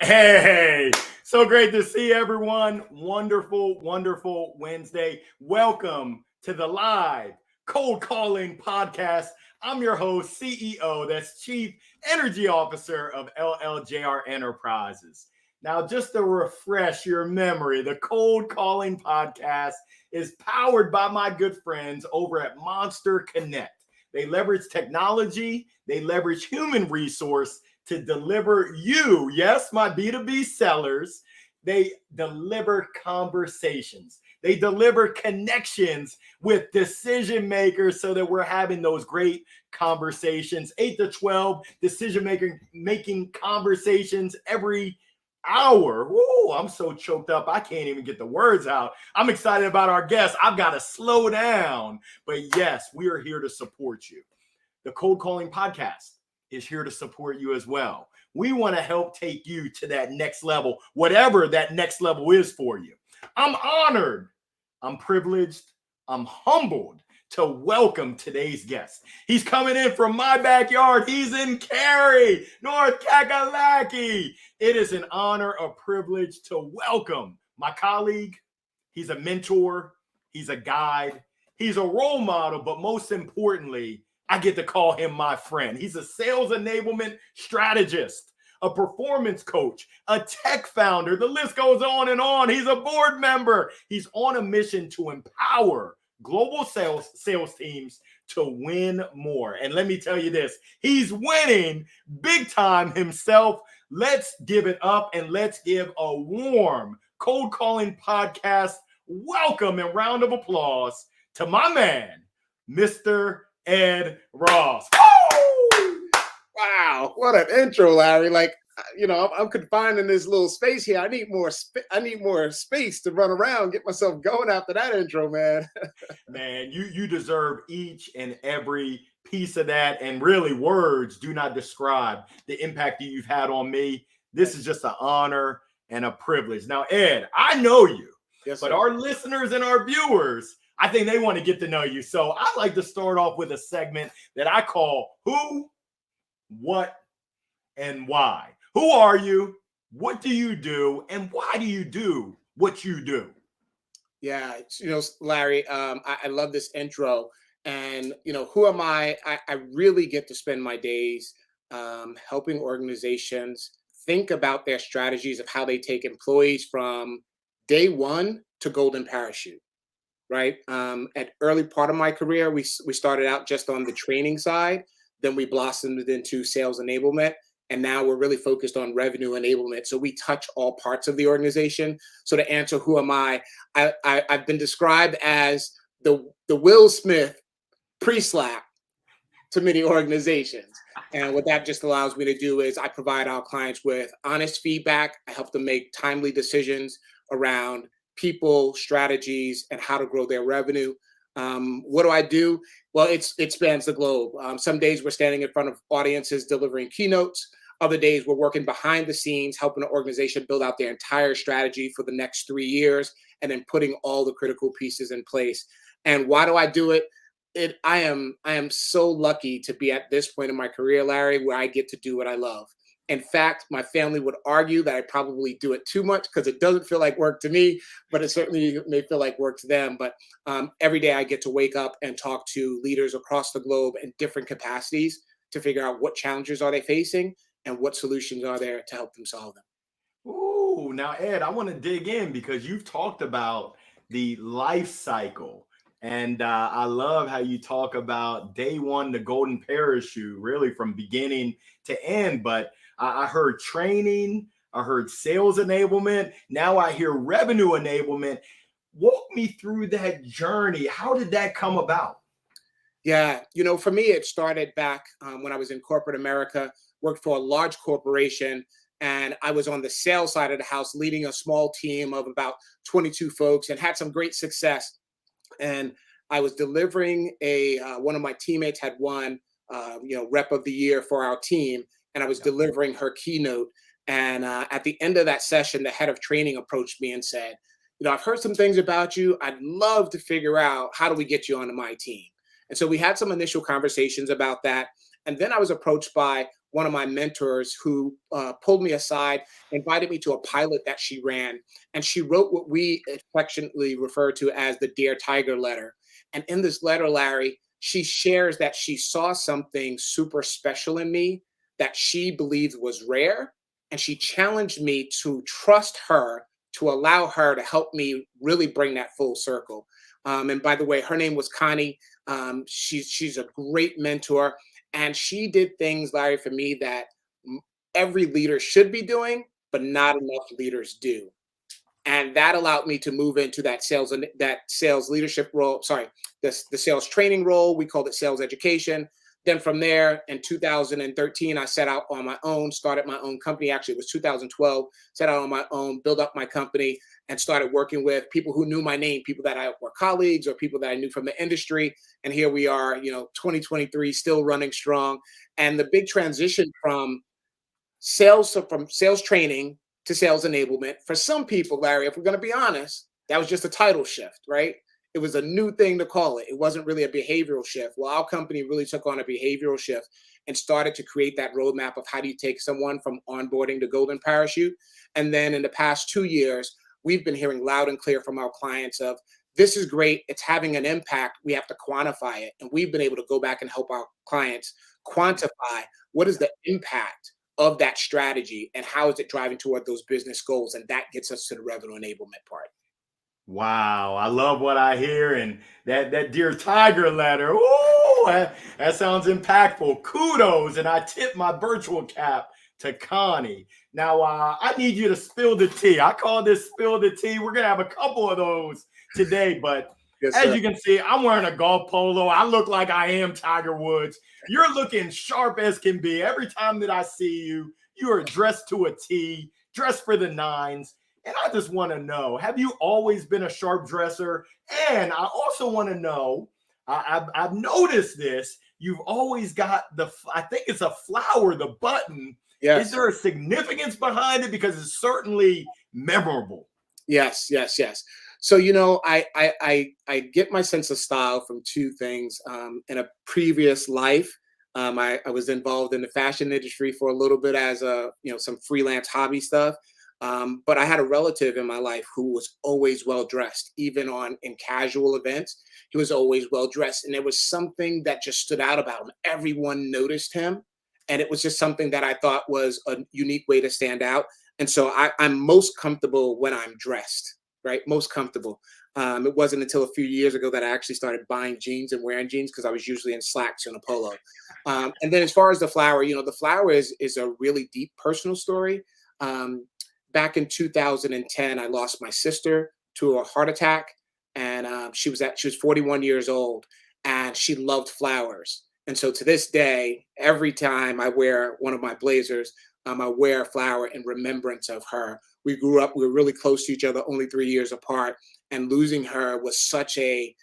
Hey, so great to see everyone. Wonderful, wonderful Wednesday. Welcome to the live cold calling podcast. I'm your host, CEO, that's Chief Energy Officer of LLJR Enterprises. Now, just to refresh your memory, the cold calling podcast is powered by my good friends over at Monster Connect. They leverage technology, they leverage human resource to deliver you, yes, my B2B sellers, they deliver conversations. They deliver connections with decision makers so that we're having those great conversations, 8 to 12 making conversations every hour. Woo, I'm so choked up. I can't even get the words out. I'm excited about our guests. I've got to slow down. But yes, we are here to support you. The Cold Calling Podcast is here to support you as well. We want to help take you to that next level, whatever that next level is for you. I'm honored, I'm privileged, I'm humbled to welcome today's guest. He's coming in from my backyard. He's in Cary, North Kakalaki. It is an honor, a privilege to welcome my colleague. He's a mentor, he's a guide, he's a role model, but most importantly, I get to call him my friend. He's a sales enablement strategist, a performance coach, a tech founder. The list goes on and on. He's a board member. He's on a mission to empower global sales teams to win more. And let me tell you this, he's winning big time himself. Let's give it up and let's give a warm cold calling podcast welcome and round of applause to my man, Mr. Ed Ross. Woo! Wow, what an intro, Larry! I'm confined in this little space here. I need more space to run around, get myself going after that intro, man. Man, you deserve each and every piece of that. And really, words do not describe the impact that you've had on me. This is just an honor and a privilege. Now, Ed, I know you, yes, but sir. our listeners and our viewers, I think they want to get to know you. So I like to start off with a segment that I call Who, What, and Why. Who are you? What do you do? And why do you do what you do? Yeah, Larry, I love this intro. And, who am I? I really get to spend my days helping organizations think about their strategies of how they take employees from day one to golden parachute. Right. At early part of my career, we started out just on the training side. Then we blossomed into sales enablement. And now we're really focused on revenue enablement. So we touch all parts of the organization. So to answer who am I've been described as the Will Smith pre-slap to many organizations. And what that just allows me to do is I provide our clients with honest feedback. I help them make timely decisions around people, strategies, and how to grow their revenue. What do I do? Well, it spans the globe. Some days we're standing in front of audiences delivering keynotes. Other days we're working behind the scenes, helping an organization build out their entire strategy for the next 3 years, and then putting all the critical pieces in place. And why do I do it? I am so lucky to be at this point in my career, Larry, where I get to do what I love. In fact, my family would argue that I probably do it too much because it doesn't feel like work to me, but it certainly may feel like work to them. But every day I get to wake up and talk to leaders across the globe in different capacities to figure out what challenges are they facing and what solutions are there to help them solve them. Ooh, now, Ed, I want to dig in because you've talked about the life cycle. And I love how you talk about day one, the golden parachute, really from beginning to end. But I heard training, I heard sales enablement. Now I hear revenue enablement. Walk me through that journey. How did that come about? Yeah, for me, it started back when I was in corporate America, worked for a large corporation, and I was on the sales side of the house, leading a small team of about 22 folks and had some great success. And I was delivering one of my teammates had won, rep of the year for our team, and I was delivering her keynote. And at the end of that session, the head of training approached me and said, I've heard some things about you. I'd love to figure out how do we get you onto my team. And so we had some initial conversations about that. And then I was approached by one of my mentors who pulled me aside, invited me to a pilot that she ran, and she wrote what we affectionately refer to as the Dear Tiger letter. And in this letter, Larry, she shares that she saw something super special in me that she believed was rare, and she challenged me to trust her, to allow her to help me really bring that full circle. And by the way, her name was Connie. She's a great mentor, and she did things, Larry, for me that every leader should be doing, but not enough leaders do. And that allowed me to move into that sales leadership role. Sorry, the sales training role. We called it sales education. Then from there, in 2013, I set out on my own, started my own company. Actually, it was 2012. Set out on my own, built up my company, and started working with people who knew my name, people that I were colleagues or people that I knew from the industry. And here we are, 2023, still running strong. And the big transition from sales training to sales enablement. For some people, Larry, if we're going to be honest, that was just a title shift, right? It was a new thing to call it. It wasn't really a behavioral shift. Well, our company really took on a behavioral shift and started to create that roadmap of how do you take someone from onboarding to golden parachute. And then in the past 2 years, we've been hearing loud and clear from our clients of this is great. It's having an impact. We have to quantify it. And we've been able to go back and help our clients quantify what is the impact of that strategy and how is it driving toward those business goals. And that gets us to the revenue enablement part. Wow, I love what I hear, and that Dear Tiger letter. Ooh, that sounds impactful. Kudos, and I tip my virtual cap to Connie. Now, I need you to spill the tea. I call this spill the tea. We're gonna have a couple of those today, but Yes, as sir. you can see, I'm wearing a golf polo. I look like I am Tiger Woods. You're looking sharp as can be. Every time that I see you, you are dressed to a T, dressed for the nines. And I just want to know, have you always been a sharp dresser? And I also want to know, I've noticed this, you've always got I think it's a flower, the button. Is Yes. there a significance behind it? Because it's certainly memorable. Yes, yes, yes. So I get my sense of style from two things. In a previous life, I was involved in the fashion industry for a little bit as some freelance hobby stuff. But I had a relative in my life who was always well dressed, even in casual events. He was always well dressed, and there was something that just stood out about him. Everyone noticed him, and it was just something that I thought was a unique way to stand out. And so I'm most comfortable when I'm dressed, right? Most comfortable. It wasn't until a few years ago that I actually started buying jeans and wearing jeans because I was usually in slacks and a polo. And then as far as the flower, the flower is a really deep personal story. Back in 2010, I lost my sister to a heart attack, and she was 41 years old, and she loved flowers. And so to this day, every time I wear one of my blazers, I wear a flower in remembrance of her. We grew up, we were really close to each other, only 3 years apart, and losing her was such an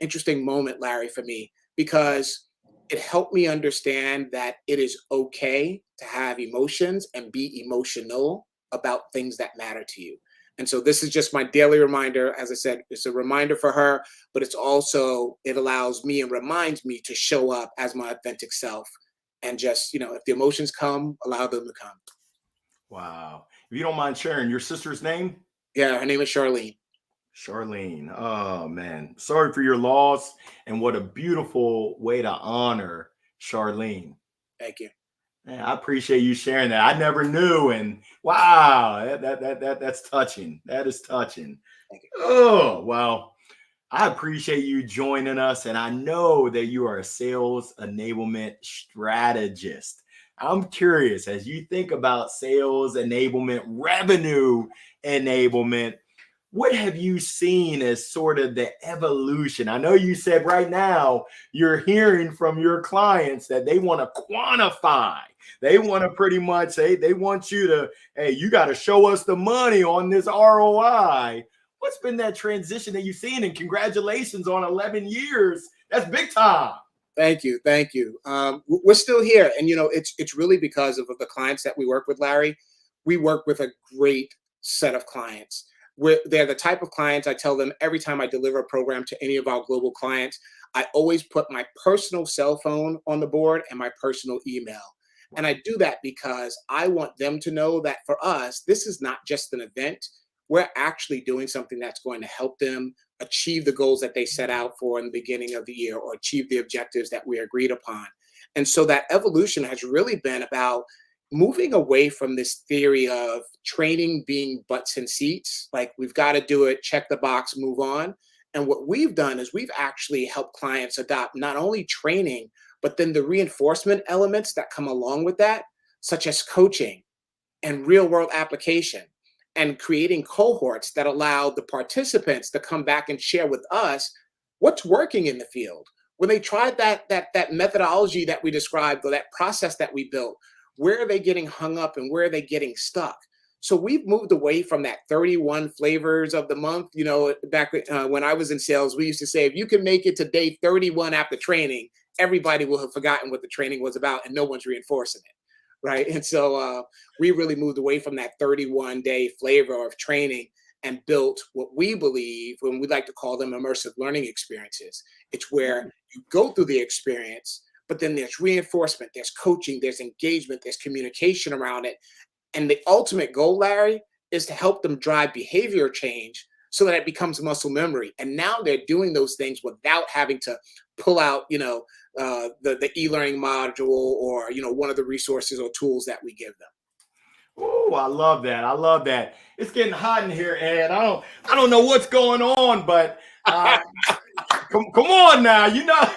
interesting moment, Larry, for me, because it helped me understand that it is okay to have emotions and be emotional about things that matter to you. And so this is just my daily reminder. As I said, it's a reminder for her, but it allows me and reminds me to show up as my authentic self. And just, if the emotions come, allow them to come. Wow. If you don't mind sharing your sister's name? Yeah, her name is Charlene. Charlene. Oh, man. Sorry for your loss. And what a beautiful way to honor Charlene. Thank you. Man, I appreciate you sharing that. I never knew. And wow, that's touching. That is touching. Thank you. Oh, well, I appreciate you joining us. And I know that you are a sales enablement strategist. I'm curious, as you think about sales enablement, revenue enablement, what have you seen as sort of the evolution? I know you said right now you're hearing from your clients that they want to quantify. They want to pretty much say they want you to, hey, you got to show us the money on this ROI. What's been that transition that you've seen? And congratulations on 11 years. That's big time. Thank you. Thank you. We're still here. And, it's really because of the clients that we work with, Larry. We work with a great set of clients. they're the type of clients I tell them every time I deliver a program to any of our global clients, I always put my personal cell phone on the board and my personal email. And I do that because I want them to know that for us, this is not just an event. We're actually doing something that's going to help them achieve the goals that they set out for in the beginning of the year or achieve the objectives that we agreed upon. And so that evolution has really been about moving away from this theory of training being butts and seats, like we've got to do it, check the box, move on. And what we've done is we've actually helped clients adopt not only training, but then the reinforcement elements that come along with that, such as coaching and real world application and creating cohorts that allow the participants to come back and share with us what's working in the field. When they tried that methodology that we described or that process that we built, where are they getting hung up and where are they getting stuck? So we've moved away from that 31 flavors of the month. You know, back when I was in sales, we used to say, if you can make it to day 31 after training, everybody will have forgotten what the training was about and no one's reinforcing it. Right. And so we really moved away from that 31-day flavor of training and built what we believe, when we like to call them immersive learning experiences. It's where you go through the experience, but then there's reinforcement, there's coaching, there's engagement, there's communication around it. And the ultimate goal, Larry, is to help them drive behavior change so that it becomes muscle memory. And now they're doing those things without having to pull out, the e-learning module or, one of the resources or tools that we give them. Oh, I love that. I love that. It's getting hot in here, Ed. I don't know what's going on, but come on now. I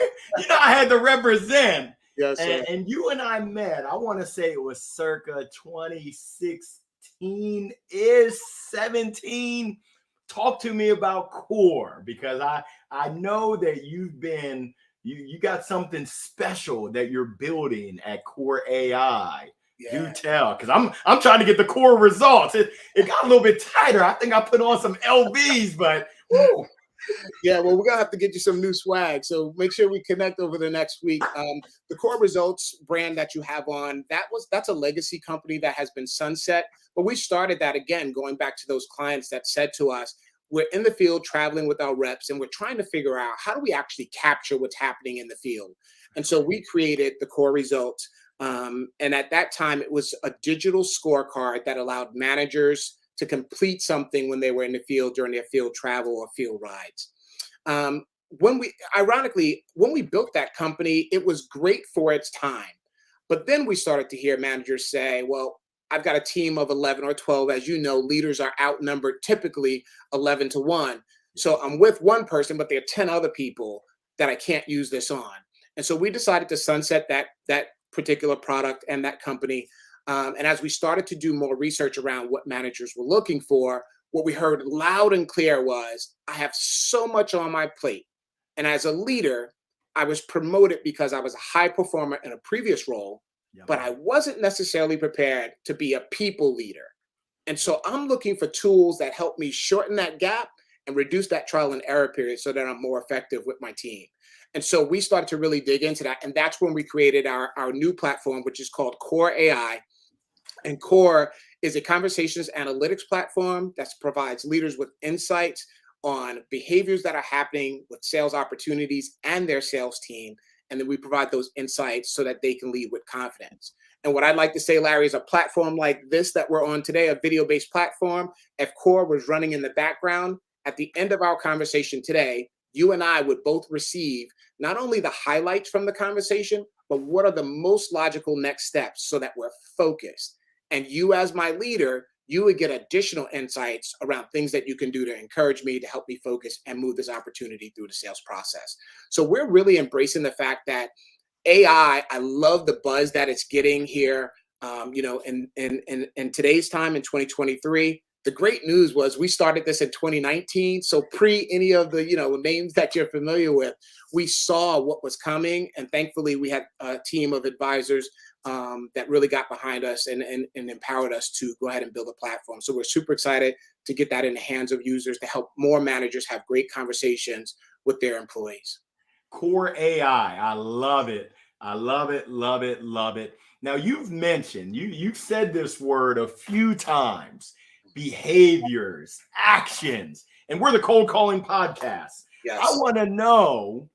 had to represent. Yes, sir. And you and I met, I want to say it was circa 2016 is 17. Talk to me about Core, because I know that you got something special that you're building at Core AI. Yeah. Do tell, because I'm trying to get the Core results. It got a little bit tighter. I think I put on some LVs, but woo. Yeah, well, we're gonna have to get you some new swag. So make sure we connect over the next week. The Core Results brand that you have on, that's a legacy company that has been sunset. But we started that again, going back to those clients that said to us, we're in the field traveling with our reps, and we're trying to figure out how do we actually capture what's happening in the field. And so we created the Core Results. And at that time, it was a digital scorecard that allowed managers to complete something when they were in the field during their field travel or field rides. When we built that company, it was great for its time. But then we started to hear managers say, well, I've got a team of 11 or 12. As you know, leaders are outnumbered typically 11 to 1. So I'm with one person, but there are 10 other people that I can't use this on. And so we decided to sunset that particular product and that company. And as we started to do more research around what managers were looking for, what we heard loud and clear was, I have so much on my plate. And as a leader, I was promoted because I was a high performer in a previous role, but I wasn't necessarily prepared to be a people leader. And so I'm looking for tools that help me shorten that gap and reduce that trial and error period so that I'm more effective with my team. And so we started to really dig into that. And that's when we created our new platform, which is called Core AI. And Core is a conversations analytics platform that provides leaders with insights on behaviors that are happening with sales opportunities and their sales team. And then we provide those insights so that they can lead with confidence. And what I'd like to say, Larry, is a platform like this that we're on today, a video-based platform, if Core was running in the background, at the end of our conversation today, you and I would both receive not only the highlights from the conversation, but what are the most logical next steps so that we're focused. And you, as my leader, you would get additional insights around things that you can do to encourage me, to help me focus and move this opportunity through the sales process. So we're really embracing the fact that AI, I love the buzz that it's getting here. In today's time in 2023, the great news was we started this in 2019. So pre any of the, names that you're familiar with, we saw what was coming. And thankfully we had a team of advisors that really got behind us and empowered us to go ahead and build a platform. So we're super excited to get that in the hands of users to help more managers have great conversations with their employees. Core AI, I love it. I love it, love it, love it. Now you've mentioned, you've said this word a few times, behaviors, actions, and we're the Cold Calling Podcast. Yes. I want to know,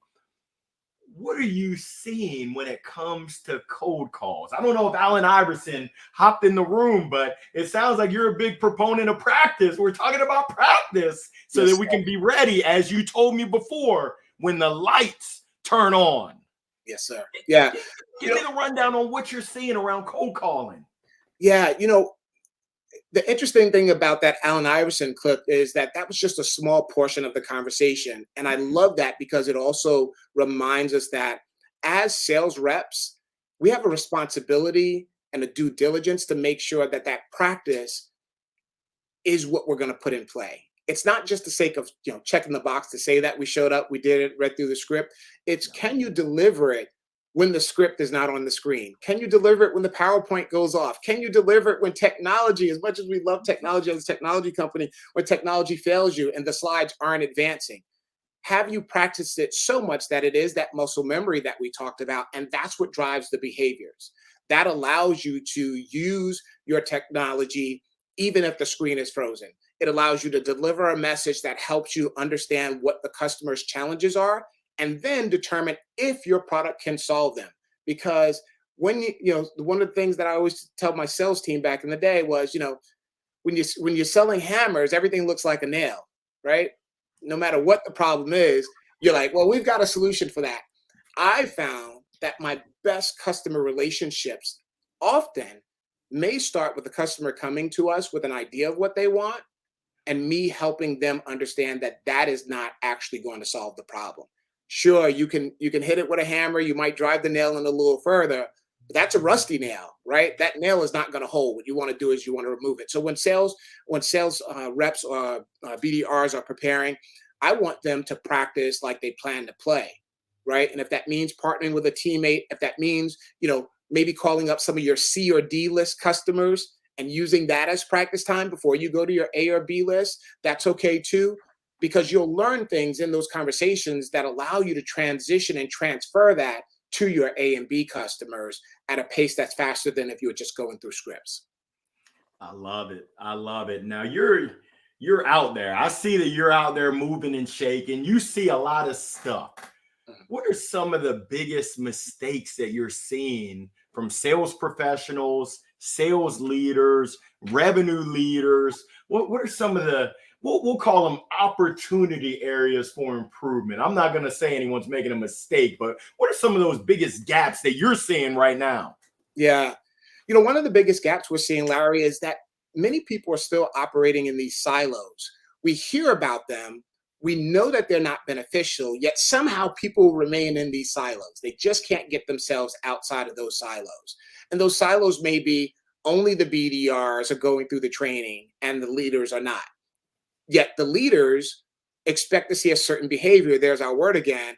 what are you seeing when it comes to cold calls? I don't know if Allen Iverson hopped in the room, but it sounds like you're a big proponent of practice. We're talking about practice so that we can be ready, as you told me before, when the lights turn on. Yes, sir. Yeah. Give me the rundown on what you're seeing around cold calling. Yeah. The interesting thing about that Allen Iverson clip is that was just a small portion of the conversation. And I love that because it also reminds us that as sales reps, we have a responsibility and a due diligence to make sure that practice is what we're going to put in play. It's not just the sake of checking the box to say that we showed up, we did it, read through the script. It's, can you deliver it when the script is not on the screen? Can you deliver it when the PowerPoint goes off? Can you deliver it when technology, as much as we love technology as a technology company, when technology fails you and the slides aren't advancing? Have you practiced it so much that it is that muscle memory that we talked about? And that's what drives the behaviors. That allows you to use your technology even if the screen is frozen. It allows you to deliver a message that helps you understand what the customer's challenges are, and then determine if your product can solve them. Because when one of the things that I always tell my sales team back in the day was, when you're selling hammers, everything looks like a nail, right? No matter what the problem is, you're like, well, we've got a solution for that. I found that my best customer relationships often may start with the customer coming to us with an idea of what they want, and me helping them understand that is not actually going to solve the problem. Sure, you can hit it with a hammer, you might drive the nail in a little further, but that's a rusty nail, right? That nail is not going to hold. What you want to do is you want to remove it. So when sales reps or BDRs are preparing, I want them to practice like they plan to play, right? And if that means partnering with a teammate, if that means maybe calling up some of your C or D list customers and using that as practice time before you go to your A or B list, that's okay too, because you'll learn things in those conversations that allow you to transition and transfer that to your A and B customers at a pace that's faster than if you were just going through scripts. I love it. I love it. Now you're out there. I see that you're out there moving and shaking. You see a lot of stuff. What are some of the biggest mistakes that you're seeing from sales professionals, sales leaders, revenue leaders? What are some of the, we'll call them opportunity areas for improvement? I'm not going to say anyone's making a mistake, but what are some of those biggest gaps that you're seeing right now? Yeah. One of the biggest gaps we're seeing, Larry, is that many people are still operating in these silos. We hear about them. We know that they're not beneficial, yet somehow people remain in these silos. They just can't get themselves outside of those silos. And those silos may be only the BDRs are going through the training and the leaders are not. Yet the leaders expect to see a certain behavior, there's our word again,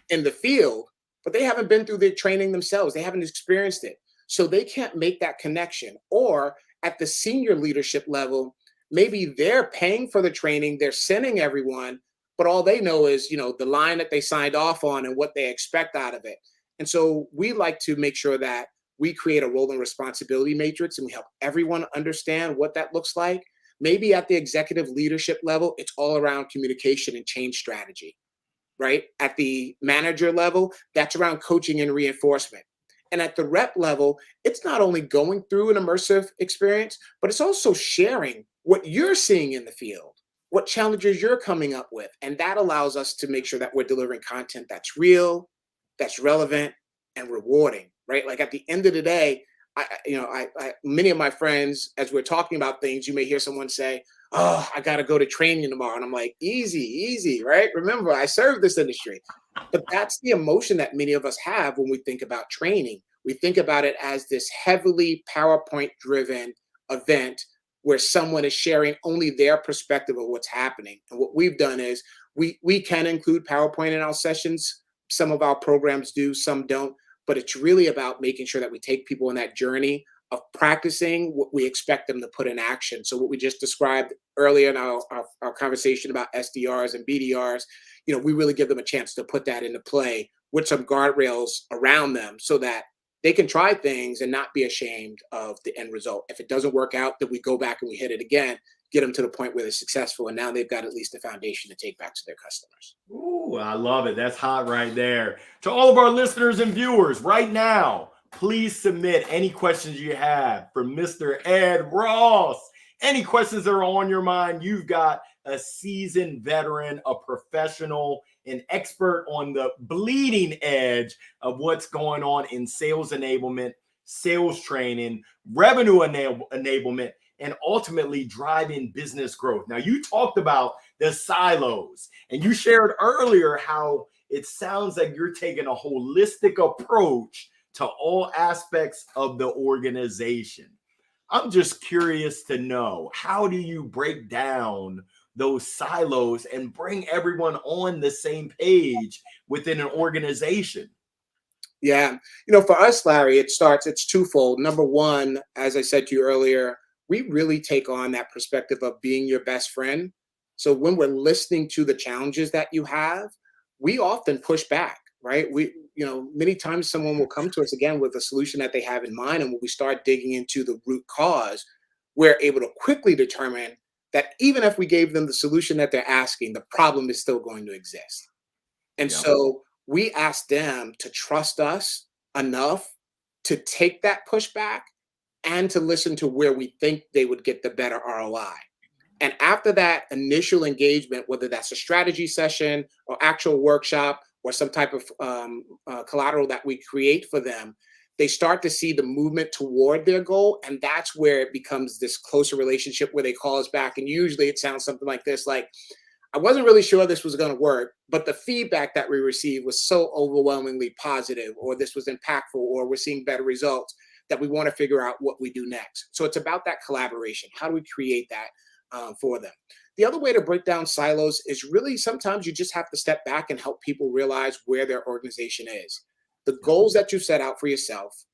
in the field, but they haven't been through the training themselves. They haven't experienced it. So they can't make that connection. Or at the senior leadership level, maybe they're paying for the training, they're sending everyone, but all they know is, the line that they signed off on and what they expect out of it. And so we like to make sure that we create a role and responsibility matrix and we help everyone understand what that looks like. Maybe at the executive leadership level, it's all around communication and change strategy, right? At the manager level, that's around coaching and reinforcement. And at the rep level, it's not only going through an immersive experience, but it's also sharing what you're seeing in the field, what challenges you're coming up with. And that allows us to make sure that we're delivering content that's real, that's relevant, and rewarding, right? Like at the end of the day, many of my friends, as we're talking about things, you may hear someone say, oh, I got to go to training tomorrow. And I'm like, easy, right? Remember, I serve this industry. But that's the emotion that many of us have when we think about training. We think about it as this heavily PowerPoint-driven event where someone is sharing only their perspective of what's happening. And what we've done is we can include PowerPoint in our sessions. Some of our programs do, some don't. But it's really about making sure that we take people on that journey of practicing what we expect them to put in action. So what we just described earlier in our conversation about SDRs and BDRs, we really give them a chance to put that into play with some guardrails around them so that they can try things and not be ashamed of the end result. If it doesn't work out, then we go back and we hit it again, get them to the point where they're successful. And now they've got at least a foundation to take back to their customers. Ooh, I love it. That's hot right there. To all of our listeners and viewers right now, please submit any questions you have for Mr. Ed Ross. Any questions that are on your mind, you've got a seasoned veteran, a professional, an expert on the bleeding edge of what's going on in sales enablement, sales training, revenue enablement, and ultimately driving business growth. Now, you talked about the silos, and you shared earlier how it sounds like you're taking a holistic approach to all aspects of the organization. I'm just curious to know, how do you break down those silos and bring everyone on the same page within an organization? Yeah. For us, Larry, it's twofold. Number one, as I said to you earlier, we really take on that perspective of being your best friend. So when we're listening to the challenges that you have, we often push back, right? Many times someone will come to us again with a solution that they have in mind. And when we start digging into the root cause, we're able to quickly determine that even if we gave them the solution that they're asking, the problem is still going to exist. And Yeah. so we ask them to trust us enough to take that pushback and to listen to where we think they would get the better ROI. And after that initial engagement, whether that's a strategy session or actual workshop or some type of collateral that we create for them, they start to see the movement toward their goal. And that's where it becomes this closer relationship where they call us back. And usually it sounds something like this, like, I wasn't really sure this was going to work, but the feedback that we received was so overwhelmingly positive, or this was impactful, or we're seeing better results, that we want to figure out what we do next. So it's about that collaboration. How do we create that for them? The other way to break down silos is really sometimes you just have to step back and help people realize where their organization is. The goals that you set out for yourself,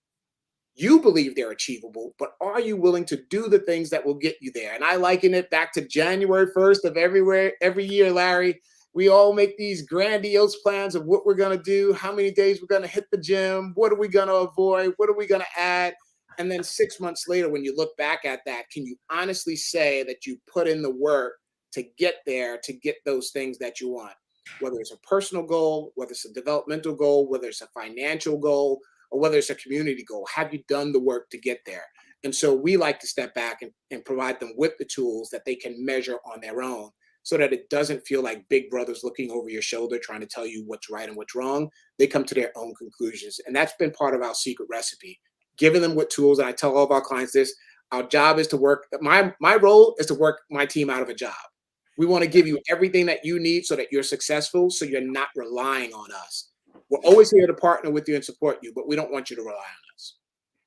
you believe they're achievable, but are you willing to do the things that will get you there? And I liken it back to January 1st of every year, Larry. We all make these grandiose plans of what we're going to do, how many days we're going to hit the gym, what are we going to avoid, what are we going to add? And then 6 months later, when you look back at that, can you honestly say that you put in the work to get there, to get those things that you want? Whether it's a personal goal, whether it's a developmental goal, whether it's a financial goal, or whether it's a community goal, have you done the work to get there? And so we like to step back and provide them with the tools that they can measure on their own, so that it doesn't feel like big brother's looking over your shoulder trying to tell you what's right and what's wrong. They come to their own conclusions. And that's been part of our secret recipe, giving them what tools. And I tell all of our clients this: our job is to work, my role is to work my team out of a job. We want to give you everything that you need so that you're successful, so you're not relying on us. We're always here to partner with you and support you, but we don't want you to rely on us.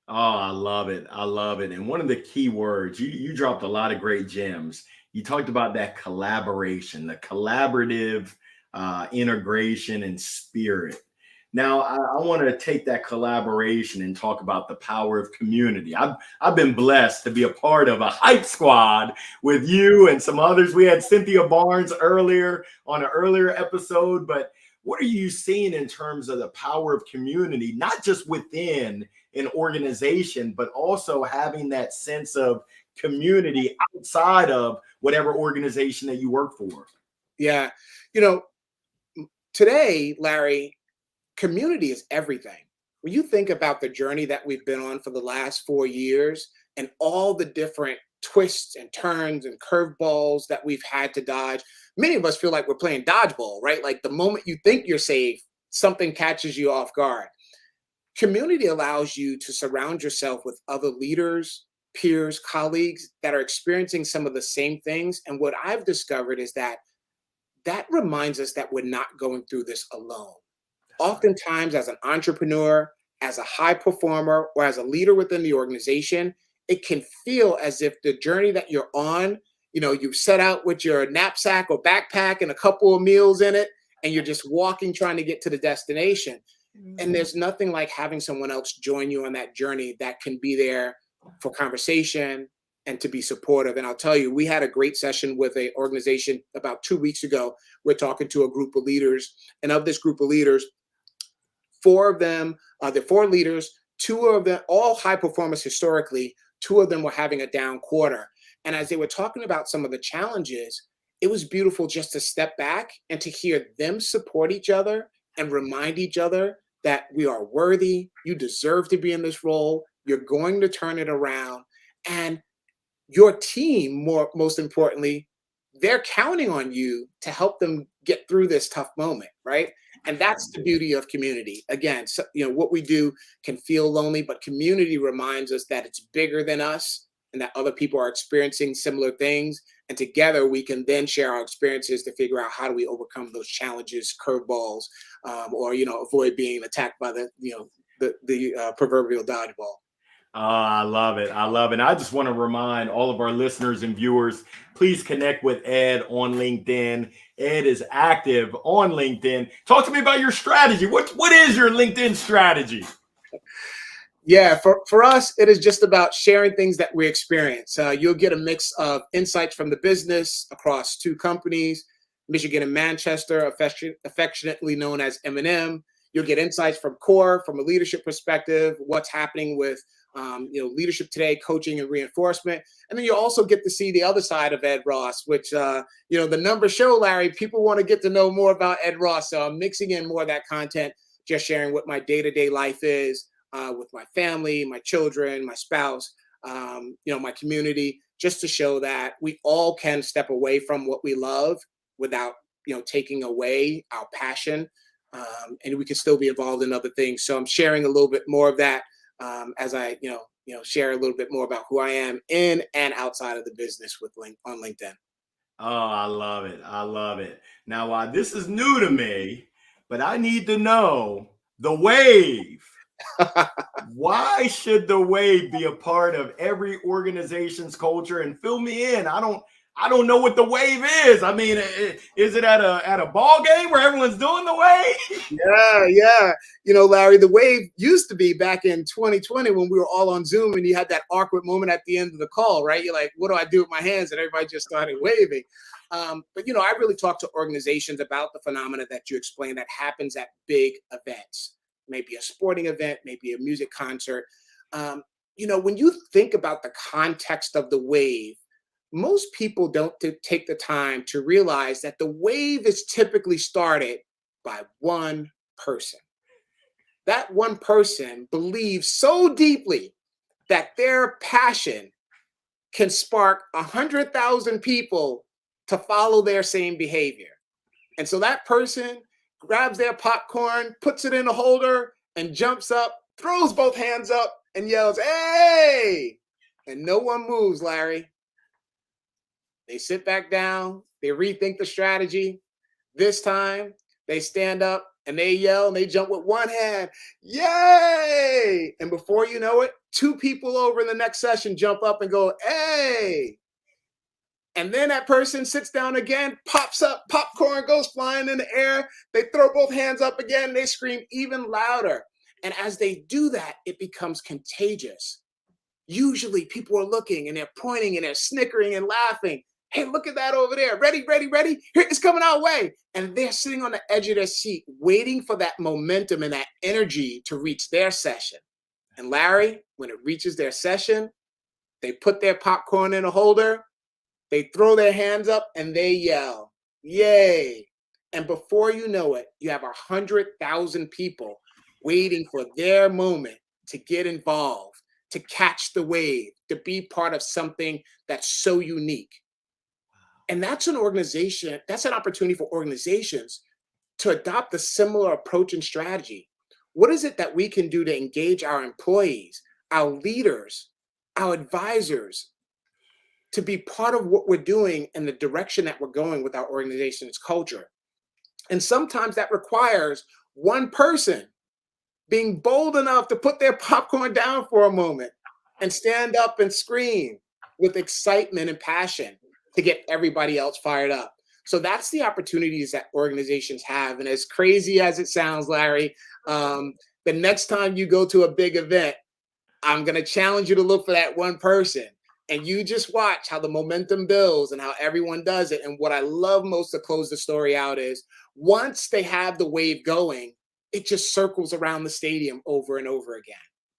Oh, I love it. I love it. And one of the key words, you dropped a lot of great gems. You talked about that collaboration, the collaborative integration and spirit. Now, I want to take that collaboration and talk about the power of community. I've been blessed to be a part of a hype squad with you and some others. We had Cynthia Barnes earlier on an earlier episode, but what are you seeing in terms of the power of community, not just within an organization, but also having that sense of community outside of whatever organization that you work for? Yeah. Today, Larry, community is everything. When you think about the journey that we've been on for the last 4 years and all the different twists and turns and curveballs that we've had to dodge, many of us feel like we're playing dodgeball, right? Like the moment you think you're safe, something catches you off guard. Community allows you to surround yourself with other leaders, peers, colleagues that are experiencing some of the same things. And what I've discovered is that reminds us that we're not going through this alone. Oftentimes, as an entrepreneur, as a high performer, or as a leader within the organization, it can feel as if the journey that you're on, you've set out with your knapsack or backpack and a couple of meals in it, and you're just walking, trying to get to the destination. And there's nothing like having someone else join you on that journey that can be there for conversation and to be supportive. And I'll tell you, we had a great session with an organization about 2 weeks ago. We're talking to a group of leaders, and of this group of leaders, four of them, the four leaders, two of them, all high performers historically, two of them were having a down quarter. And as they were talking about some of the challenges, it was beautiful just to step back and to hear them support each other and remind each other that we are worthy, you deserve to be in this role, you're going to turn it around. And your team, most importantly, they're counting on you to help them get through this tough moment, right? And that's the beauty of community. Again, so, what we do can feel lonely, but community reminds us that it's bigger than us and that other people are experiencing similar things. And together we can then share our experiences to figure out how do we overcome those challenges, curveballs, or avoid being attacked by the proverbial dodgeball. Oh, I love it. I love it. I just want to remind all of our listeners and viewers, please connect with Ed on LinkedIn. Ed is active on LinkedIn. Talk to me about your strategy. What is your LinkedIn strategy? Yeah, for us, it is just about sharing things that we experience. You'll get a mix of insights from the business across two companies, Michigan and Manchester, affectionately known as M&M. You'll get insights from Core, from a leadership perspective, what's happening with leadership today, coaching and reinforcement. And then you'll also get to see the other side of Ed Ross, which, the numbers show, Larry, people want to get to know more about Ed Ross. So I'm mixing in more of that content, just sharing what my day-to-day life is with my family, my children, my spouse, my community, just to show that we all can step away from what we love without, taking away our passion. And we can still be involved in other things. So I'm sharing a little bit more of that as I, share a little bit more about who I am in and outside of the business on LinkedIn. Oh, I love it. I love it. Now, this is new to me, but I need to know the wave. Why should the wave be a part of every organization's culture? And fill me in. I don't know what the wave is. I mean, is it at a ball game where everyone's doing the wave? Yeah. Larry, the wave used to be back in 2020 when we were all on Zoom and you had that awkward moment at the end of the call, right? You're like, what do I do with my hands? And everybody just started waving. But I really talk to organizations about the phenomena that you explained that happens at big events, maybe a sporting event, maybe a music concert. When you think about the context of the wave, most people don't take the time to realize that the wave is typically started by one person. That one person believes so deeply that their passion can spark 100,000 people to follow their same behavior. And so that person grabs their popcorn, puts it in a holder, and jumps up, throws both hands up, and yells, "Hey!" And no one moves, Larry. They sit back down, they rethink the strategy. This time, they stand up and they yell and they jump with one hand, "Yay!" And before you know it, two people over in the next session jump up and go, "Hey!" And then that person sits down again, pops up, popcorn goes flying in the air. They throw both hands up again, and they scream even louder. And as they do that, it becomes contagious. Usually people are looking and they're pointing and they're snickering and laughing. "Hey, look at that over there. Ready, ready, ready. Here, it's coming our way." And they're sitting on the edge of their seat, waiting for that momentum and that energy to reach their session. And Larry, when it reaches their session, they put their popcorn in a holder, they throw their hands up and they yell, "Yay." And before you know it, you have 100,000 people waiting for their moment to get involved, to catch the wave, to be part of something that's so unique. And that's an opportunity for organizations to adopt a similar approach and strategy. What is it that we can do to engage our employees, our leaders, our advisors, to be part of what we're doing and the direction that we're going with our organization's culture? And sometimes that requires one person being bold enough to put their popcorn down for a moment and stand up and scream with excitement and passion to get everybody else fired up. So that's the opportunities that organizations have. And as crazy as it sounds, Larry, the next time you go to a big event, I'm going to challenge you to look for that one person. And you just watch how the momentum builds and how everyone does it. And what I love most to close the story out is once they have the wave going, it just circles around the stadium over and over again,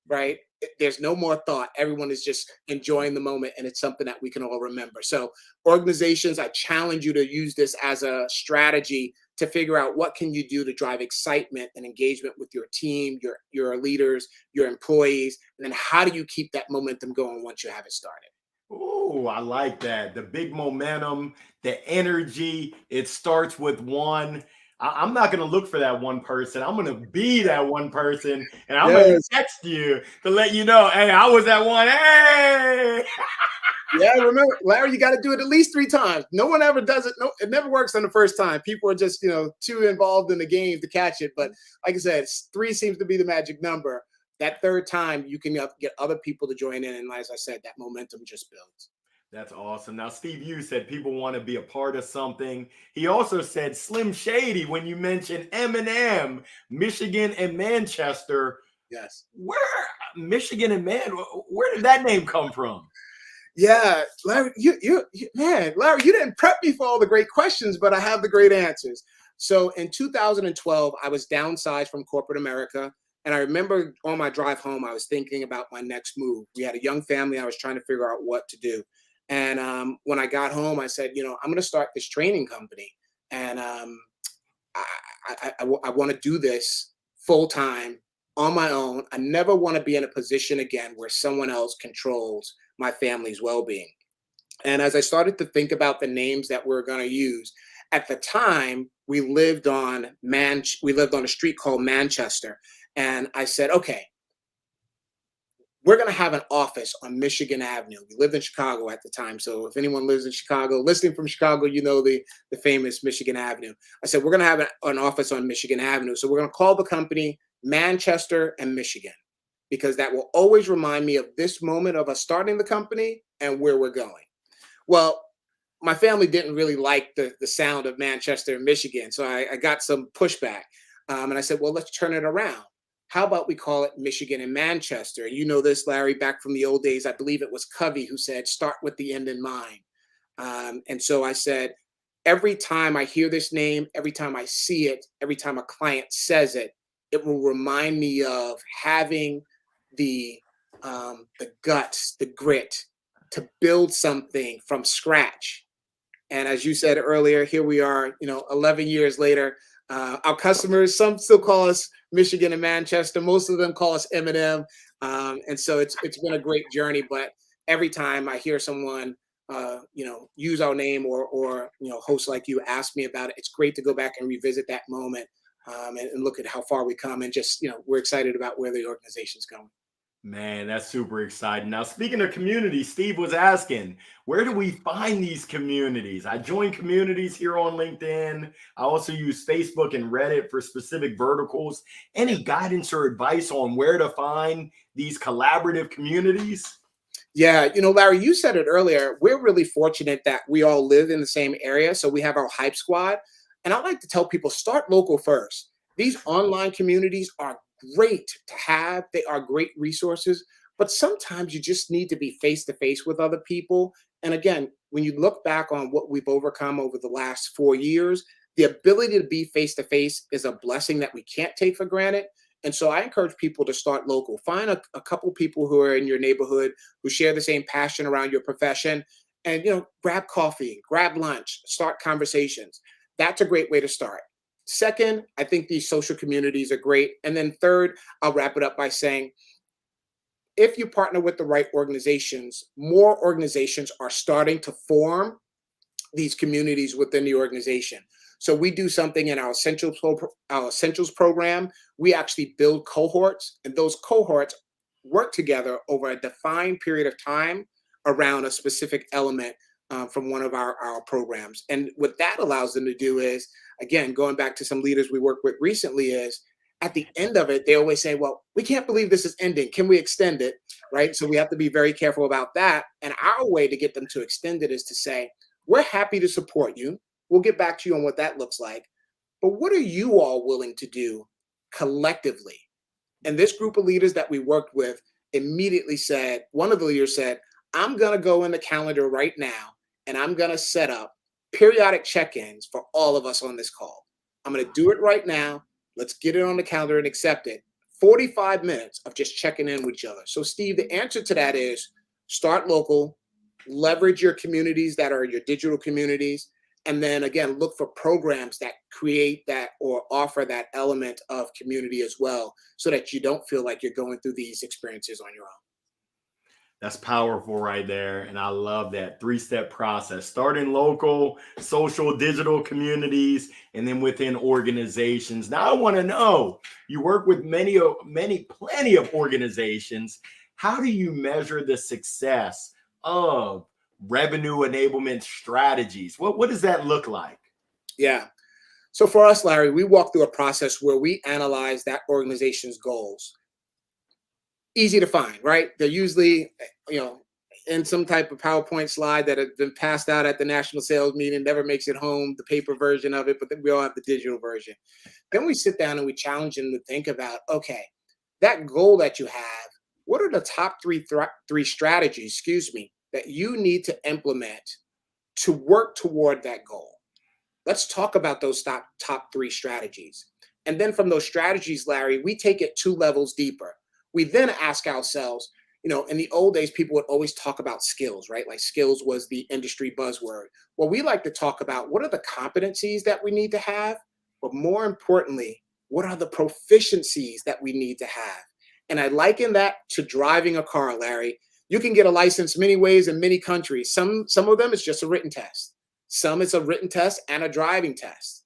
right? there's no more thought. Everyone is just enjoying the moment, and it's something that we can all remember. So organizations, I challenge you to use this as a strategy to figure out what can you do to drive excitement and engagement with your team, your leaders, your employees, and then how do you keep that momentum going once you have it started? Oh, I like that. The big momentum, the energy. It starts with one. I'm not going to look for that one person. I'm going to be that one person, and I'm going to Yes. text you to let you know, hey, I was that one. Hey. Yeah, remember, Larry, you got to do it at least 3 times. No one ever does it. No, it never works on the first time. People are just, too involved in the game to catch it. But like I said, 3 seems to be the magic number. That third time, you can get other people to join in. And as I said, that momentum just builds. That's awesome. Now, Steve, you said people want to be a part of something. He also said Slim Shady when you mentioned Eminem, Michigan and Manchester. Yes. Where Michigan and where did that name come from? Yeah, Larry, man, Larry, you didn't prep me for all the great questions, but I have the great answers. So in 2012, I was downsized from corporate America. And I remember on my drive home, I was thinking about my next move. We had a young family. I was trying to figure out what to do. And when I got home, I said, I'm going to start this training company. And I want to do this full time on my own. I never want to be in a position again where someone else controls my family's well-being. And as I started to think about the names that we're going to use, at the time we lived on a street called Manchester, and I said, okay, we're going to have an office on Michigan Avenue. We lived in Chicago at the time. So if anyone lives in Chicago, listening from Chicago, the famous Michigan Avenue. I said, we're going to have an office on Michigan Avenue. So we're going to call the company Manchester and Michigan, because that will always remind me of this moment of us starting the company and where we're going. Well, my family didn't really like the sound of Manchester and Michigan. So I got some pushback. And I said, well, let's turn it around. How about we call it Michigan and Manchester? You know this, Larry, back from the old days. I believe it was Covey who said, start with the end in mind. And so I said, every time I hear this name, every time I see it, every time a client says it, it will remind me of having the guts, the grit to build something from scratch. And as you said earlier, here we are, 11 years later. Our customers, some still call us Michigan and Manchester. Most of them call us M&M. And so it's been a great journey. But every time I hear someone, use our name or hosts like you ask me about it, it's great to go back and revisit that moment and look at how far we come. And just, we're excited about where the organization's going. Man, that's super exciting. Now, speaking of community, Steve was asking, where do we find these communities? I join communities here on LinkedIn. I also use Facebook and Reddit for specific verticals. Any guidance or advice on where to find these collaborative communities? Yeah, Larry, you said it earlier. We're really fortunate that we all live in the same area. So we have our Hype Squad. And I like to tell people, start local first. These online communities are great to have. They are great resources, but sometimes you just need to be face to face with other people. And again, when you look back on what we've overcome over the last 4 years, the ability to be face to face is a blessing that we can't take for granted. And so I encourage people to start local. Find a couple people who are in your neighborhood who share the same passion around your profession, and grab coffee, grab lunch, start conversations. That's a great way to start. Second, I think these social communities are great. And then third, I'll wrap it up by saying, if you partner with the right organizations, more organizations are starting to form these communities within the organization. So we do something in our essentials program. We actually build cohorts, and those cohorts work together over a defined period of time around a specific element from one of our programs. And what that allows them to do is, again, going back to some leaders we work with recently, is at the end of it, they always say, well, we can't believe this is ending. Can we extend it? Right? So we have to be very careful about that. And our way to get them to extend it is to say, we're happy to support you. We'll get back to you on what that looks like. But what are you all willing to do collectively? And this group of leaders that we worked with immediately said, one of the leaders said, I'm going to go in the calendar right now and I'm going to set up periodic check-ins for all of us on this call. I'm going to do it right now. Let's get it on the calendar and accept it. 45 minutes of just checking in with each other. So, Steve, the answer to that is start local, leverage your communities that are your digital communities, and then again, look for programs that create that or offer that element of community as well, so that you don't feel like you're going through these experiences on your own. That's powerful right there. And I love that three-step process, starting local, social, digital communities, and then within organizations. Now, I want to know, you work with plenty of organizations. How do you measure the success of revenue enablement strategies? What does that look like? Yeah. So for us, Larry, we walk through a process where we analyze that organization's goals. Easy to find, right? They're usually, in some type of PowerPoint slide that have been passed out at the national sales meeting, never makes it home, the paper version of it, but then we all have the digital version. Then we sit down and we challenge them to think about, okay, that goal that you have, what are the top three strategies, that you need to implement to work toward that goal? Let's talk about those top three strategies. And then from those strategies, Larry, we take it 2 levels deeper. We then ask ourselves, in the old days, people would always talk about skills, right? Like skills was the industry buzzword. Well, we like to talk about what are the competencies that we need to have, but more importantly, what are the proficiencies that we need to have? And I liken that to driving a car, Larry. You can get a license many ways in many countries. Some of them it's just a written test. Some it's a written test and a driving test.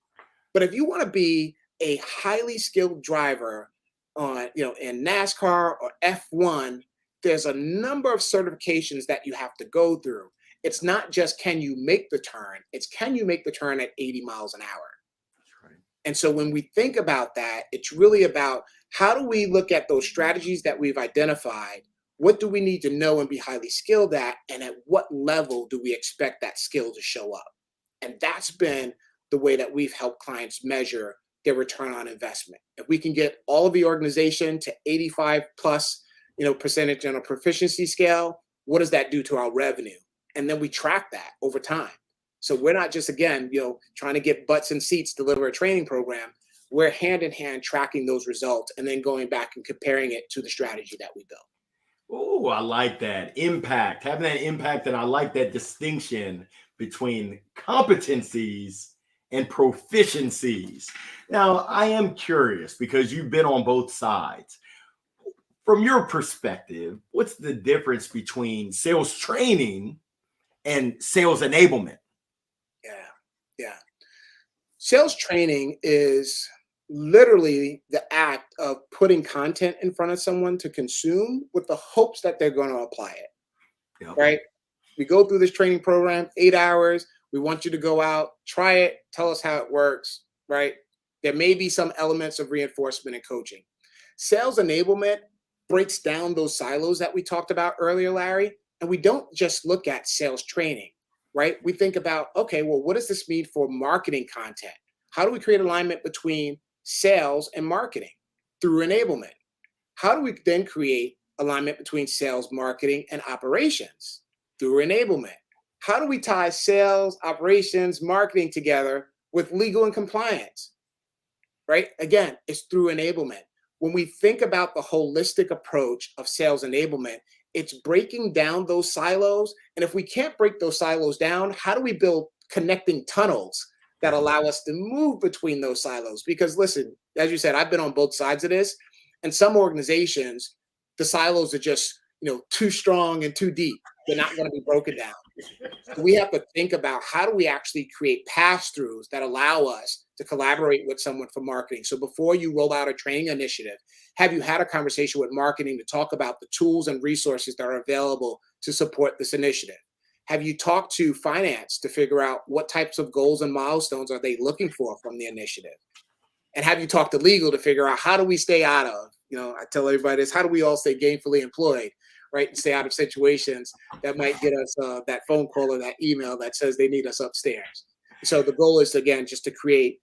But if you want to be a highly skilled driver on, in NASCAR or F1, there's a number of certifications that you have to go through. It's not just can you make the turn, it's can you make the turn at 80 miles an hour. That's right. And so when we think about that, it's really about how do we look at those strategies that we've identified? What do we need to know and be highly skilled at? And at what level do we expect that skill to show up? And that's been the way that we've helped clients measure their return on investment. If we can get all of the organization to 85 plus, percentage on a proficiency scale, what does that do to our revenue? And then we track that over time. So we're not just, again, trying to get butts and seats, deliver a training program. We're hand in hand tracking those results and then going back and comparing it to the strategy that we built. Oh, I like that impact, having that impact. And I like that distinction between competencies and proficiencies. Now, I am curious because you've been on both sides. From your perspective, what's the difference between sales training and sales enablement? Yeah. Sales training is literally the act of putting content in front of someone to consume with the hopes that they're going to apply it. Yep. Right? We go through this training program, 8 hours. We want you to go out, try it, tell us how it works, right? There may be some elements of reinforcement and coaching. Sales enablement breaks down those silos that we talked about earlier, Larry, and we don't just look at sales training, right? We think about, okay, well, what does this mean for marketing content? How do we create alignment between sales and marketing through enablement? How do we then create alignment between sales, marketing, and operations through enablement? How do we tie sales, operations, marketing together with legal and compliance? Right? Again, it's through enablement. When we think about the holistic approach of sales enablement, it's breaking down those silos. And if we can't break those silos down, how do we build connecting tunnels that allow us to move between those silos? Because listen, as you said, I've been on both sides of this. And some organizations, the silos are just, too strong and too deep. They're not going to be broken down. So we have to think about how do we actually create pass-throughs that allow us to collaborate with someone for marketing. So before you roll out a training initiative, have you had a conversation with marketing to talk about the tools and resources that are available to support this initiative? Have you talked to finance to figure out what types of goals and milestones are they looking for from the initiative? And have you talked to legal to figure out how do we stay out of, I tell everybody this, how do we all stay gainfully employed, right? And stay out of situations that might get us that phone call or that email that says they need us upstairs. So the goal is, again, just to create,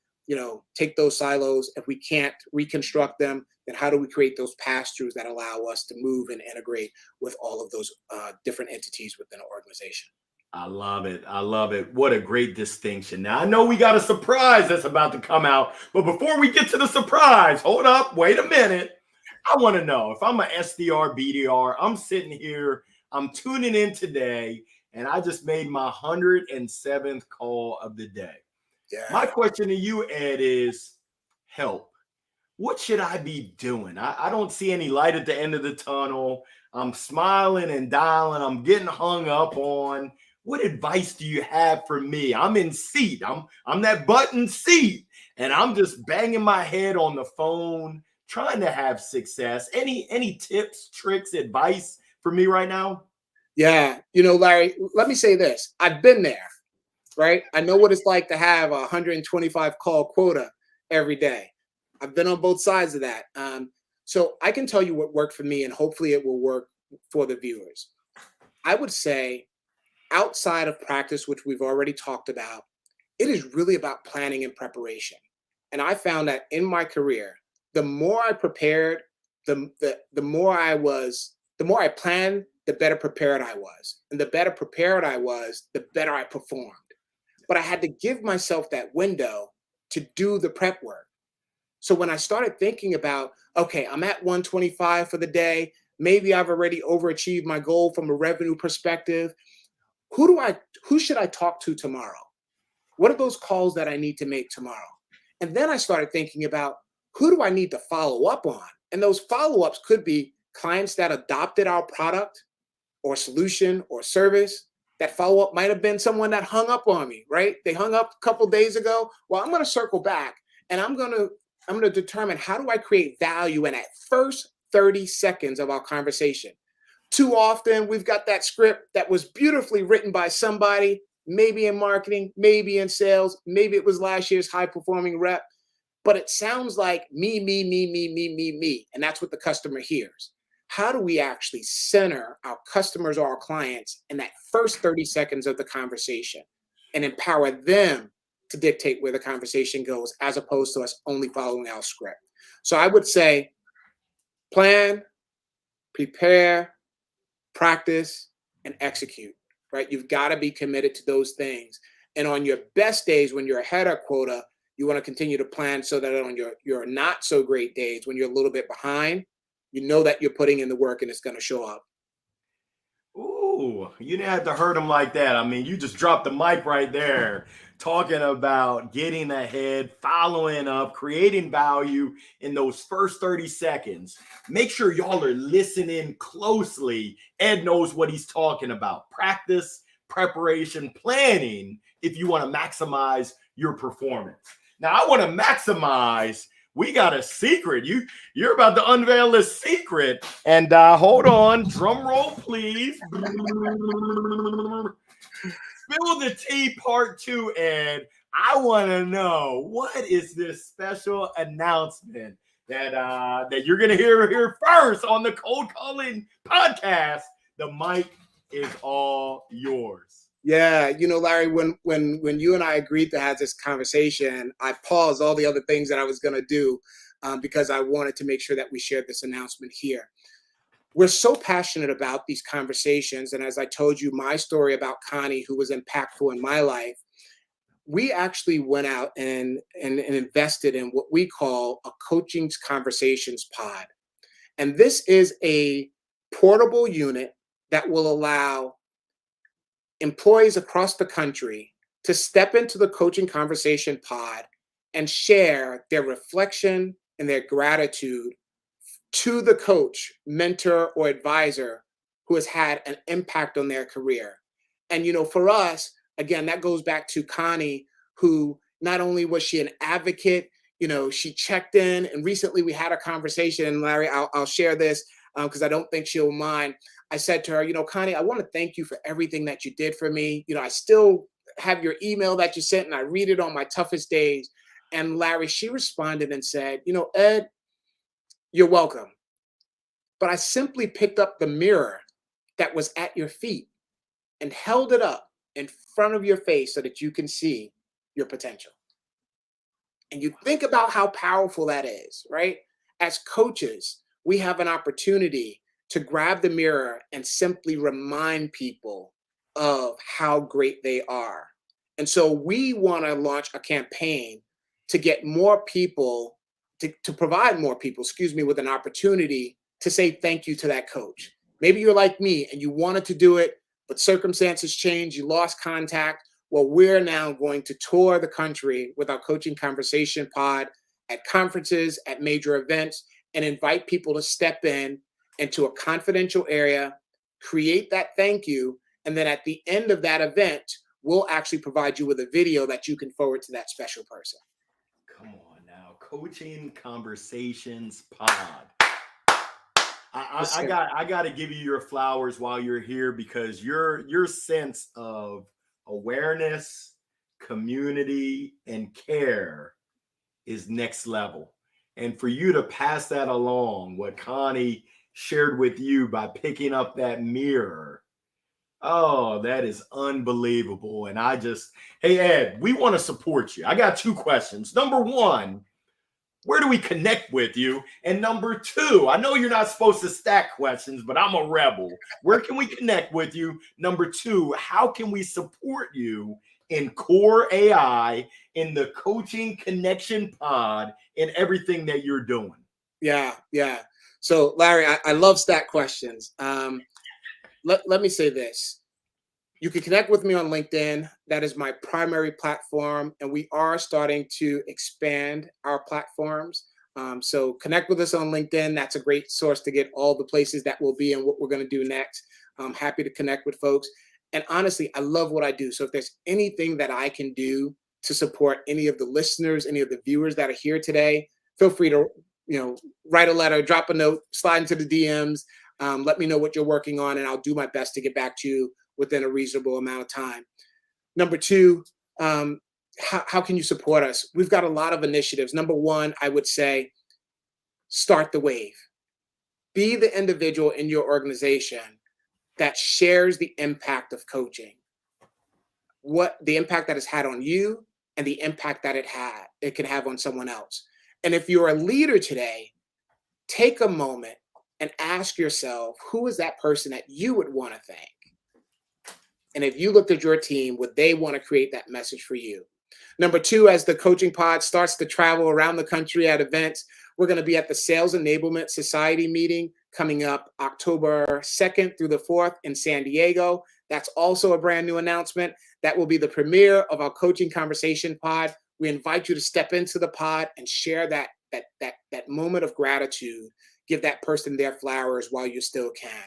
take those silos. If we can't reconstruct them, then how do we create those pass-throughs that allow us to move and integrate with all of those different entities within an organization? I love it. I love it. What a great distinction. Now, I know we got a surprise that's about to come out, but before we get to the surprise, hold up, wait a minute. I want to know if I'm a SDR, BDR, I'm sitting here, I'm tuning in today, and I just made my 107th call of the day. My Yeah. question to you, Ed, is help. What should I be doing? I don't see any light at the end of the tunnel. I'm smiling and dialing. I'm getting hung up on. What advice do you have for me? I'm in seat. I'm that button seat, and I'm just banging my head on the phone, trying to have success. Any tips, tricks, advice for me right now? Yeah. Larry, let me say this. I've been there, right? I know what it's like to have a 125 call quota every day. I've been on both sides of that. So I can tell you what worked for me, and hopefully it will work for the viewers. I would say outside of practice, which we've already talked about, it is really about planning and preparation. And I found that in my career, the more I prepared, the more I planned, the better prepared I was. And the better prepared I was, the better I performed. But I had to give myself that window to do the prep work. So when I started thinking about, okay, I'm at 125 for the day, maybe I've already overachieved my goal from a revenue perspective. Who should I talk to tomorrow? What are those calls that I need to make tomorrow? And then I started thinking about, who do I need to follow up on? And those follow-ups could be clients that adopted our product or solution or service. That follow-up might have been someone that hung up on me, right? They hung up a couple days ago. Well, I'm going to circle back, and I'm going to determine, how do I create value in that first 30 seconds of our conversation. Too often, we've got that script that was beautifully written by somebody, maybe in marketing, maybe in sales, maybe it was last year's high performing rep, but it sounds like me, me, me, me, me, me, me. And that's what the customer hears. How do we actually center our customers or our clients in that first 30 seconds of the conversation and empower them to dictate where the conversation goes, as opposed to us only following our script? So I would say plan, prepare, practice, and execute, right? You've got to be committed to those things. And on your best days, when you're ahead of quota, you want to continue to plan so that on your not so great days, when you're a little bit behind, you know that you're putting in the work and it's going to show up. Ooh, you didn't have to hurt him like that. I mean, you just dropped the mic right there, talking about getting ahead, following up, creating value in those first 30 seconds. Make sure y'all are listening closely. Ed knows what he's talking about. Practice, preparation, planning if you want to maximize your performance. Now, I want to maximize. We got a secret. You're about to unveil a secret. And hold on, drum roll, please. Spill the tea, part two, Ed. I want to know, what is this special announcement that you're gonna hear here first on the Cold Calling Podcast? The mic is all yours. Yeah, Larry, when you and I agreed to have this conversation, I paused all the other things that I was going to do, because I wanted to make sure that we shared this announcement here. We're so passionate about these conversations, and as I told you my story about Connie, who was impactful in my life, we actually went out and invested in what we call a coaching conversations pod. And this is a portable unit that will allow employees across the country to step into the coaching conversation pod and share their reflection and their gratitude to the coach, mentor, or advisor who has had an impact on their career. And, for us, again, that goes back to Connie, who not only was she an advocate, she checked in. And recently we had a conversation, and Larry, I'll share this because I don't think she'll mind. I said to her, Connie, I want to thank you for everything that you did for me. I still have your email that you sent, and I read it on my toughest days. And Larry, she responded and said, Ed, you're welcome. But I simply picked up the mirror that was at your feet and held it up in front of your face so that you can see your potential. And you think about how powerful that is, right? As coaches, we have an opportunity to grab the mirror and simply remind people of how great they are. And so we want to launch a campaign to get more people to provide more people, with an opportunity to say thank you to that coach. Maybe you're like me and you wanted to do it, but circumstances changed, you lost contact. Well, we're now going to tour the country with our coaching conversation pod at conferences, at major events, and invite people to step in into a confidential area, create that thank you, and then at the end of that event, we'll actually provide you with a video that you can forward to that special person. Come on now, Coaching Conversations Pod. I got to give you your flowers while you're here, because your sense of awareness, community, and care is next level. And for you to pass that along, what Connie shared with you by picking up that mirror, oh, that is unbelievable. And hey, Ed, we want to support you. I got 2 questions. Number 1, where do we connect with you? And number 2, I know you're not supposed to stack questions, but I'm a rebel. Where can we connect with you? Number 2, how can we support you in core AI, in the coaching connection pod, in everything that you're doing? Yeah. So, Larry, I love stack questions. Let me say this. You can connect with me on LinkedIn. That is my primary platform, and we are starting to expand our platforms. So connect with us on LinkedIn. That's a great source to get all the places that we'll be and what we're going to do next. I'm happy to connect with folks. And honestly, I love what I do. So if there's anything that I can do to support any of the listeners, any of the viewers that are here today, feel free to write a letter, drop a note, slide into the DMs. Let me know what you're working on, and I'll do my best to get back to you within a reasonable amount of time. Number 2, how can you support us? We've got a lot of initiatives. Number 1, I would say, start the wave. Be the individual in your organization that shares the impact of coaching, what the impact that it's had on you and the impact that it can have on someone else. And if you're a leader today, take a moment and ask yourself, who is that person that you would want to thank? And if you looked at your team, would they want to create that message for you? Number 2, as the coaching pod starts to travel around the country at events, we're going to be at the Sales Enablement Society meeting coming up October 2nd through the 4th in San Diego. That's also a brand new announcement. That will be the premiere of our coaching conversation pod. We invite you to step into the pod and share that moment of gratitude. Give that person their flowers while you still can.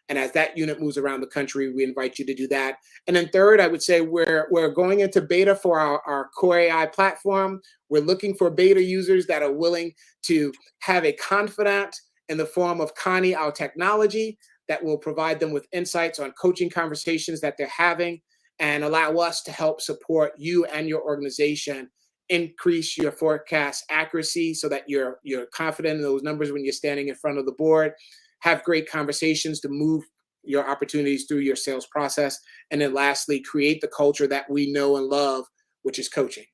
And as that unit moves around the country, we invite you to do that. And then 3rd, I would say we're going into beta for our core AI platform. We're looking for beta users that are willing to have a confidant in the form of Connie, our technology, that will provide them with insights on coaching conversations that they're having and allow us to help support you and your organization increase your forecast accuracy so that you're confident in those numbers when you're standing in front of the board. Have great conversations to move your opportunities through your sales process. And then lastly, create the culture that we know and love, which is coaching.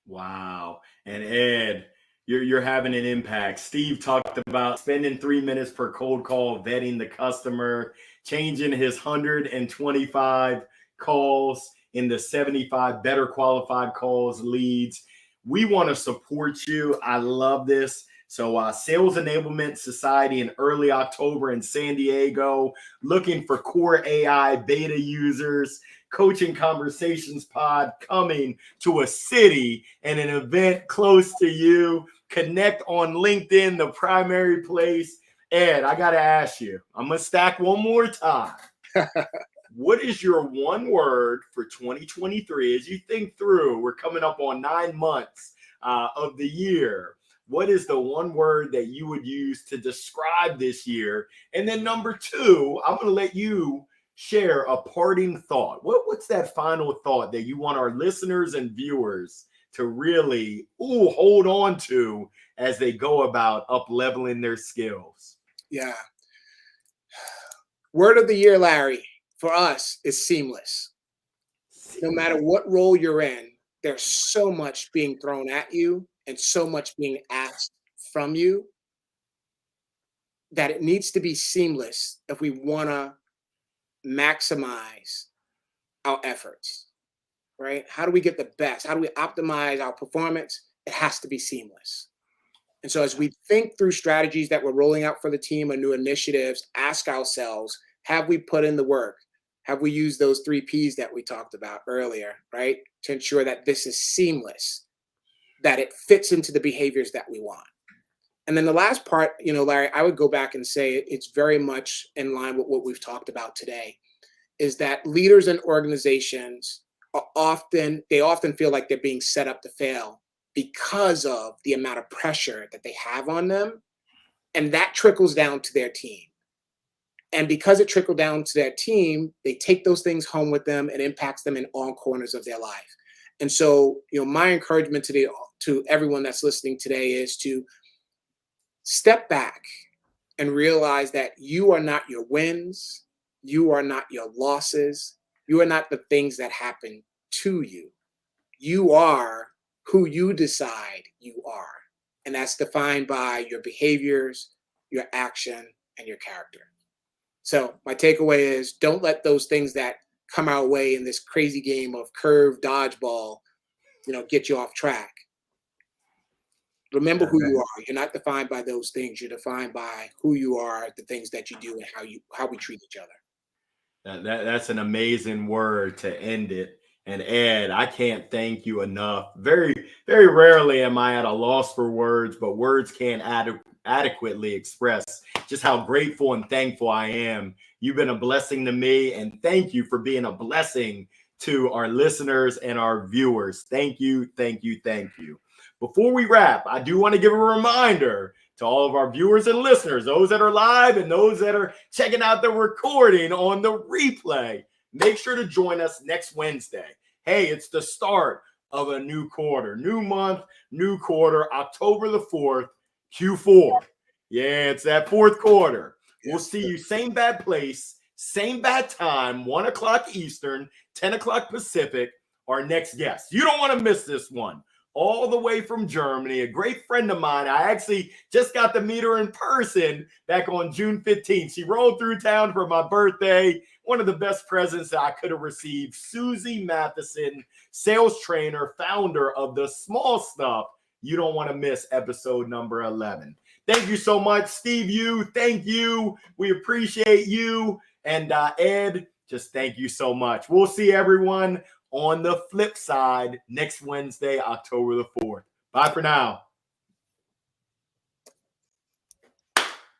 Wow. And Ed, you're having an impact. Steve talked about spending 3 minutes per cold call, vetting the customer, changing his 125 calls into 75 better qualified calls, leads. We want to support you. I love this. So Sales Enablement Society in early October in San Diego, looking for core AI beta users. Coaching Conversations pod coming to a city and an event close to you. Connect on LinkedIn, the primary place. Ed, I got to ask you, I'm going to stack one more time. What is your one word for 2023 as you think through? We're coming up on 9 months of the year. What is the one word that you would use to describe this year? And then number 2, I'm going to let you share a parting thought. What's that final thought that you want our listeners and viewers to really hold on to as they go about up-leveling their skills? Yeah. Word of the year, Larry, for us is seamless. No matter what role you're in, there's so much being thrown at you and so much being asked from you that it needs to be seamless if we want to maximize our efforts, right? How do we get the best? How do we optimize our performance? It has to be seamless. And so as we think through strategies that we're rolling out for the team or new initiatives, ask ourselves, have we put in the work? Have we used those 3 Ps that we talked about earlier, right? To ensure that this is seamless, that it fits into the behaviors that we want. And then the last part, Larry, I would go back and say it's very much in line with what we've talked about today, is that leaders and organizations often feel like they're being set up to fail because of the amount of pressure that they have on them. And that trickles down to their team. And because it trickled down to their team, they take those things home with them and impacts them in all corners of their life. And so, my encouragement today to everyone that's listening today is to step back and realize that you are not your wins, you are not your losses, you are not the things that happen to you. You are who you decide you are. And that's defined by your behaviors, your action, and your character. So my takeaway is don't let those things that come our way in this crazy game of curve dodgeball, get you off track. Remember who you are. You're not defined by those things. You're defined by who you are, the things that you do, and how we treat each other. That's an amazing word to end it. And Ed, I can't thank you enough. Very, very rarely am I at a loss for words, but words can't adequately express just how grateful and thankful I am. You've been a blessing to me, and thank you for being a blessing to our listeners and our viewers. Thank you, thank you, thank you. Before we wrap, I do want to give a reminder to all of our viewers and listeners, those that are live and those that are checking out the recording on the replay. Make sure to join us next Wednesday. Hey, it's the start of a new quarter, new month, new quarter, October the 4th, Q4. Yeah, it's that fourth quarter. We'll see you same bad place, same bad time, 1 o'clock Eastern, 10 o'clock Pacific, our next guest. You don't want to miss this one. All the way from Germany, a great friend of mine. I actually just got to meet her in person back on June 15th. She rolled through town for my birthday. One of the best presents that I could have received. Susie Matheson, sales trainer, founder of The Small Stuff. You don't want to miss episode number 11. Thank you so much, Steve. Thank you. We appreciate you. And Ed, just thank you so much. We'll see everyone on the flip side next Wednesday, October the 4th. Bye for now.